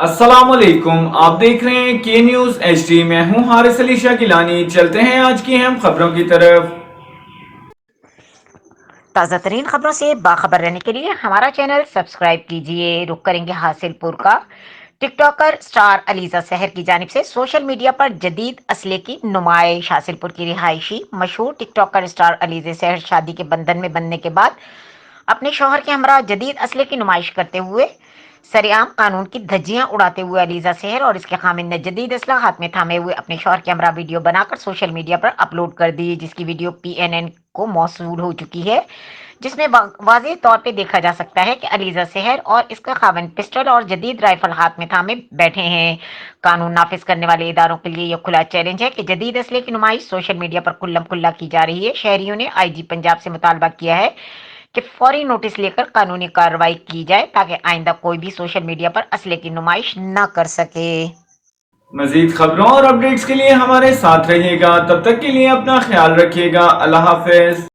अस्सलामुअलैकुम, आप देख रहे हैं के न्यूज HD। मैं हूं हारिस अली शाह गिलानी। चलते हैं आज की अहम खबरों की तरफ। ताज़ा तरीन खबरों से बाखबर रहने के लिए हमारा चैनल सब्सक्राइब कीजिए। रुक करेंगे हासिलपुर का। टिकटॉकर स्टार अलीजा सहर की जानिब से सोशल मीडिया पर जदीद असले की नुमाइश। हासिलपुर की रिहायशी मशहूर टिकटॉकर स्टार अलीजा सहर शादी के बंधन में बनने के बाद अपने शौहर के हमरा जदीद असले की नुमाइश करते हुए सरेआम कानून की धज्जियां उड़ाते हुए अलीजा सहर और इसके खामिद ने जदीद असला हाथ में थामे हुए अपने शौहर के हमरा वीडियो बनाकर सोशल मीडिया पर अपलोड कर दी, जिसकी वीडियो PNN को मौसूल हो चुकी है, जिसमें वाज़ेह तौर पे देखा जा सकता है कि अलीजा सहर और इसका खाविंद पिस्टल और जदीद राइफल हाथ में थामे बैठे हैं। कानून नाफिज करने वाले इदारों के लिए यह खुला चैलेंज है कि जदीद असले की नुमाइश सोशल मीडिया पर खुल्लम खुल्ला की जा रही है। शहरियों ने IG पंजाब से मुतालबा किया है कि फौरी नोटिस लेकर कानूनी कार्रवाई की जाए ताकि आइंदा कोई भी सोशल मीडिया पर असले की नुमाइश न कर सके। मजीद खबरों और अपडेट्स के लिए हमारे साथ रहिएगा। तब तक के लिए अपना ख्याल रखिएगा। अल्लाह हाफिज।